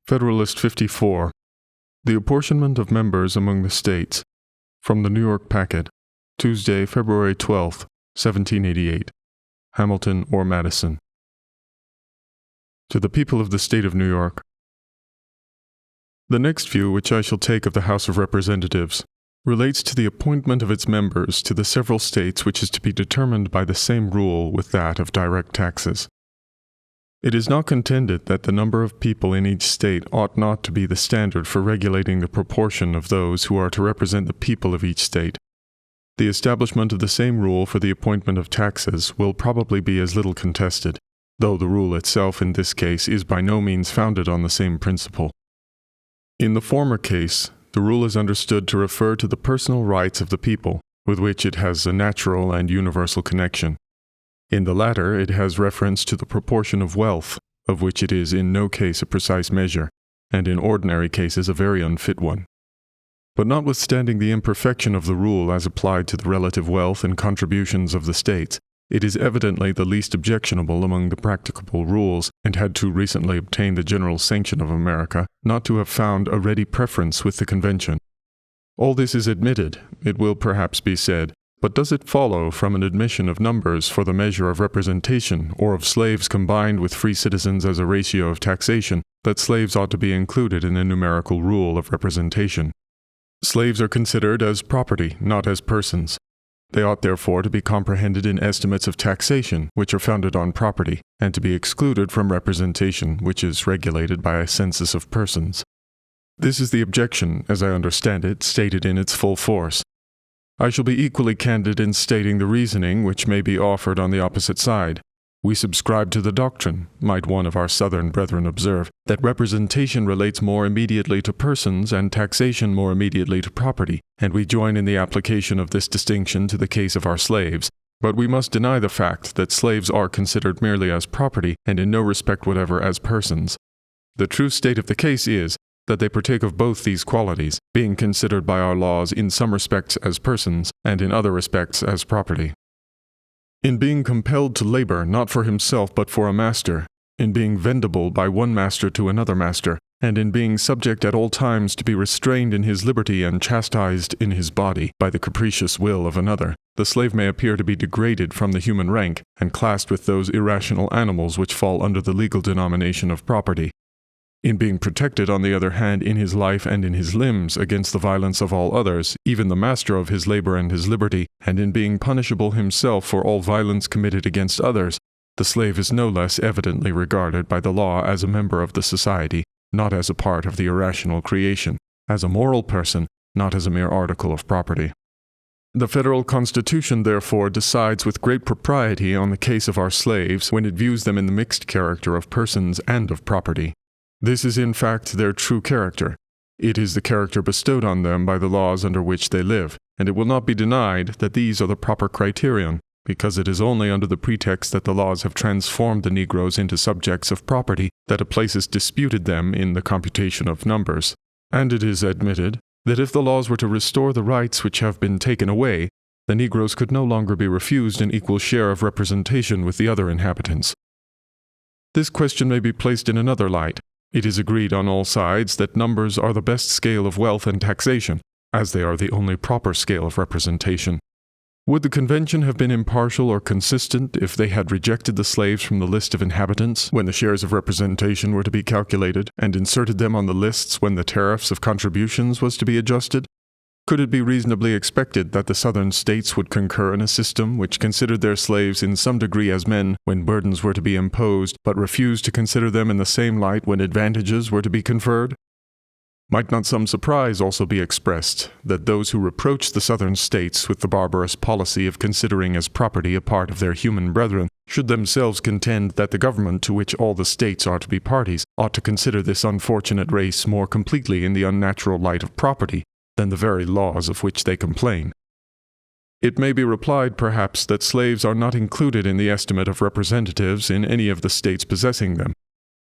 Federalist 54. The Apportionment of Members Among the States. From the New York Packet, Tuesday, February 12, 1788. Hamilton or Madison. To the People of the State of New York. The next view which I shall take of the House of Representatives relates to the appointment of its members to the several states, which is to be determined by the same rule with that of direct taxes. It is not contended that the number of people in each state ought not to be the standard for regulating the proportion of those who are to represent the people of each state. The establishment of the same rule for the appointment of taxes will probably be as little contested, though the rule itself in this case is by no means founded on the same principle. In the former case, the rule is understood to refer to the personal rights of the people, with which it has a natural and universal connection. In the latter, it has reference to the proportion of wealth, of which it is in no case a precise measure, and in ordinary cases a very unfit one. But notwithstanding the imperfection of the rule as applied to the relative wealth and contributions of the states, it is evidently the least objectionable among the practicable rules, and had too recently obtained the general sanction of America not to have found a ready preference with the convention. All this is admitted, it will perhaps be said, but does it follow from an admission of numbers for the measure of representation, or of slaves combined with free citizens as a ratio of taxation, that slaves ought to be included in a numerical rule of representation? Slaves are considered as property, not as persons. They ought therefore to be comprehended in estimates of taxation, which are founded on property, and to be excluded from representation, which is regulated by a census of persons. This is the objection, as I understand it, stated in its full force. I shall be equally candid in stating the reasoning which may be offered on the opposite side. We subscribe to the doctrine, might one of our Southern brethren observe, that representation relates more immediately to persons and taxation more immediately to property, and we join in the application of this distinction to the case of our slaves. But we must deny the fact that slaves are considered merely as property and in no respect whatever as persons. The true state of the case is that they partake of both these qualities, being considered by our laws in some respects as persons, and in other respects as property. In being compelled to labor not for himself but for a master, in being vendible by one master to another master, and in being subject at all times to be restrained in his liberty and chastised in his body by the capricious will of another, the slave may appear to be degraded from the human rank, and classed with those irrational animals which fall under the legal denomination of property. In being protected, on the other hand, in his life and in his limbs against the violence of all others, even the master of his labor and his liberty, and in being punishable himself for all violence committed against others, the slave is no less evidently regarded by the law as a member of the society, not as a part of the irrational creation, as a moral person, not as a mere article of property. The Federal Constitution, therefore, decides with great propriety on the case of our slaves when it views them in the mixed character of persons and of property. This is in fact their true character. It is the character bestowed on them by the laws under which they live, and it will not be denied that these are the proper criterion, because it is only under the pretext that the laws have transformed the Negroes into subjects of property that a place is disputed them in the computation of numbers. And it is admitted that if the laws were to restore the rights which have been taken away, the Negroes could no longer be refused an equal share of representation with the other inhabitants. This question may be placed in another light. It is agreed on all sides that numbers are the best scale of wealth and taxation, as they are the only proper scale of representation. Would the convention have been impartial or consistent if they had rejected the slaves from the list of inhabitants when the shares of representation were to be calculated, and inserted them on the lists when the tariffs of contributions was to be adjusted? Could it be reasonably expected that the Southern states would concur in a system which considered their slaves in some degree as men when burdens were to be imposed, but refused to consider them in the same light when advantages were to be conferred? Might not some surprise also be expressed that those who reproach the Southern states with the barbarous policy of considering as property a part of their human brethren should themselves contend that the government to which all the states are to be parties ought to consider this unfortunate race more completely in the unnatural light of property than the very laws of which they complain? It may be replied, perhaps, that slaves are not included in the estimate of representatives in any of the states possessing them.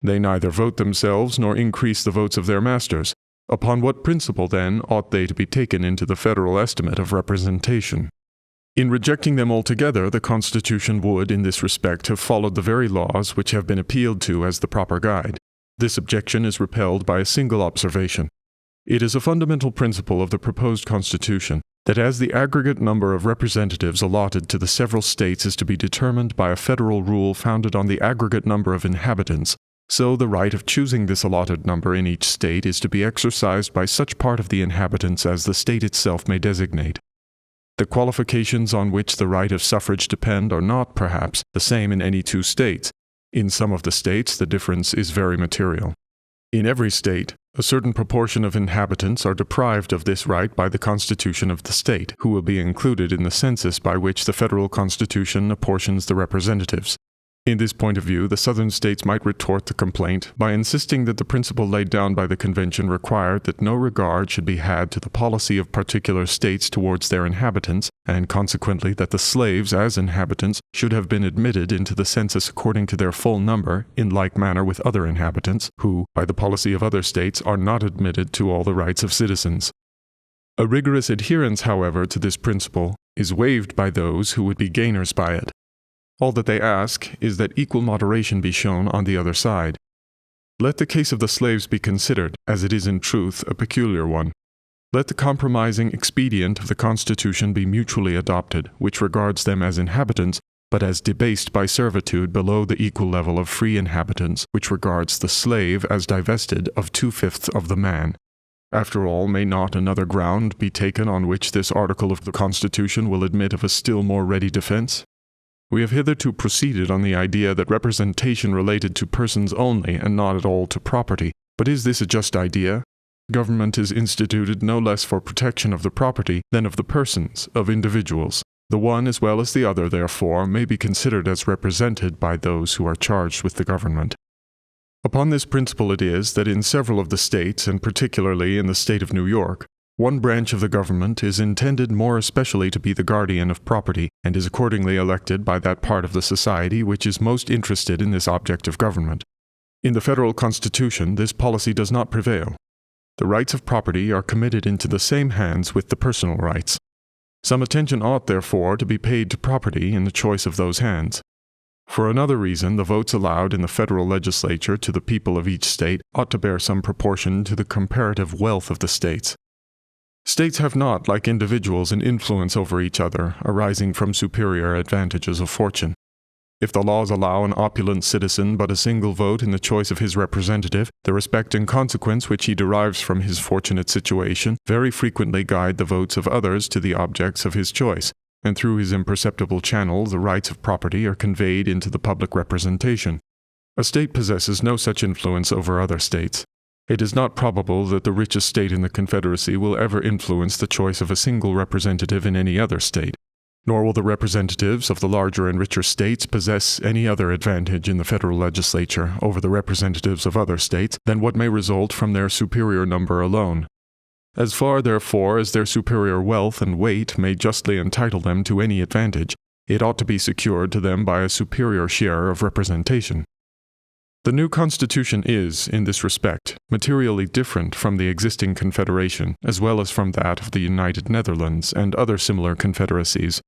They neither vote themselves nor increase the votes of their masters. Upon what principle, then, ought they to be taken into the federal estimate of representation? In rejecting them altogether, the Constitution would, in this respect, have followed the very laws which have been appealed to as the proper guide. This objection is repelled by a single observation. It is a fundamental principle of the proposed Constitution that as the aggregate number of representatives allotted to the several states is to be determined by a federal rule founded on the aggregate number of inhabitants, so the right of choosing this allotted number in each state is to be exercised by such part of the inhabitants as the state itself may designate. The qualifications on which the right of suffrage depend are not, perhaps, the same in any two states. In some of the states, the difference is very material. In every state, a certain proportion of inhabitants are deprived of this right by the constitution of the state, who will be included in the census by which the federal constitution apportions the representatives. In this point of view, the southern states might retort the complaint by insisting that the principle laid down by the convention required that no regard should be had to the policy of particular states towards their inhabitants, and consequently that the slaves as inhabitants should have been admitted into the census according to their full number, in like manner with other inhabitants, who, by the policy of other states, are not admitted to all the rights of citizens. A rigorous adherence, however, to this principle is waived by those who would be gainers by it. All that they ask is that equal moderation be shown on the other side. Let the case of the slaves be considered, as it is in truth a peculiar one. Let the compromising expedient of the Constitution be mutually adopted, which regards them as inhabitants, but as debased by servitude below the equal level of free inhabitants, which regards the slave as divested of 2/5 of the man. After all, may not another ground be taken on which this article of the Constitution will admit of a still more ready defense? We have hitherto proceeded on the idea that representation related to persons only and not at all to property. But is this a just idea? Government is instituted no less for protection of the property than of the persons, of individuals. The one as well as the other, therefore, may be considered as represented by those who are charged with the government. Upon this principle it is that in several of the states, and particularly in the state of New York, one branch of the government is intended more especially to be the guardian of property, and is accordingly elected by that part of the society which is most interested in this object of government. In the federal Constitution, this policy does not prevail. The rights of property are committed into the same hands with the personal rights. Some attention ought, therefore, to be paid to property in the choice of those hands. For another reason, the votes allowed in the federal legislature to the people of each state ought to bear some proportion to the comparative wealth of the states. States have not, like individuals, an influence over each other, arising from superior advantages of fortune. If the laws allow an opulent citizen but a single vote in the choice of his representative, the respect and consequence which he derives from his fortunate situation very frequently guide the votes of others to the objects of his choice, and through his imperceptible channel the rights of property are conveyed into the public representation. A state possesses no such influence over other states. It is not probable that the richest state in the Confederacy will ever influence the choice of a single representative in any other state, nor will the representatives of the larger and richer states possess any other advantage in the federal legislature over the representatives of other states than what may result from their superior number alone. As far, therefore, as their superior wealth and weight may justly entitle them to any advantage, it ought to be secured to them by a superior share of representation. The new Constitution is, in this respect, materially different from the existing Confederation, as well as from that of the United Netherlands and other similar confederacies.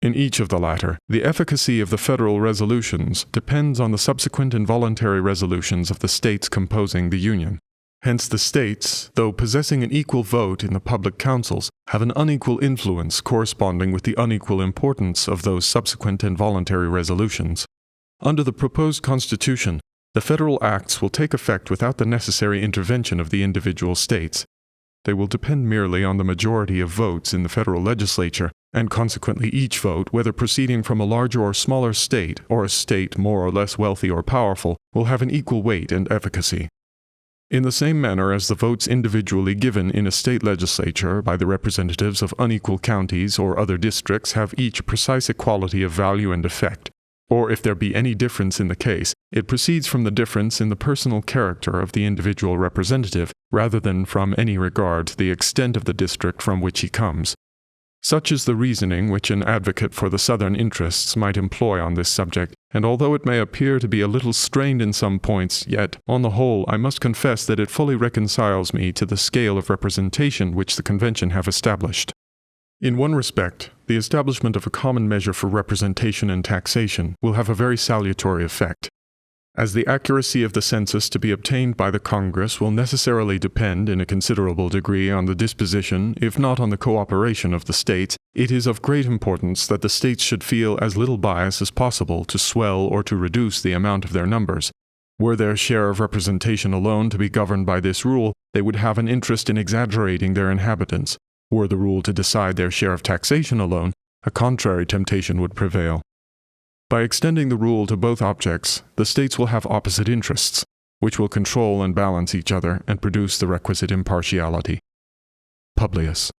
In each of the latter, the efficacy of the federal resolutions depends on the subsequent and voluntary resolutions of the states composing the Union. Hence the states, though possessing an equal vote in the public councils, have an unequal influence corresponding with the unequal importance of those subsequent and voluntary resolutions. Under the proposed Constitution, the federal acts will take effect without the necessary intervention of the individual states. They will depend merely on the majority of votes in the federal legislature, and consequently each vote, whether proceeding from a larger or smaller state, or a state more or less wealthy or powerful, will have an equal weight and efficacy. In the same manner as the votes individually given in a state legislature by the representatives of unequal counties or other districts have each precise equality of value and effect, or if there be any difference in the case, it proceeds from the difference in the personal character of the individual representative, rather than from any regard to the extent of the district from which he comes. Such is the reasoning which an advocate for the Southern interests might employ on this subject, and although it may appear to be a little strained in some points, yet, on the whole, I must confess that it fully reconciles me to the scale of representation which the Convention have established. In one respect, the establishment of a common measure for representation and taxation will have a very salutary effect. As the accuracy of the census to be obtained by the Congress will necessarily depend in a considerable degree on the disposition, if not on the cooperation of the states, it is of great importance that the states should feel as little bias as possible to swell or to reduce the amount of their numbers. Were their share of representation alone to be governed by this rule, they would have an interest in exaggerating their inhabitants. Were the rule to decide their share of taxation alone, a contrary temptation would prevail. By extending the rule to both objects, the states will have opposite interests, which will control and balance each other and produce the requisite impartiality. Publius.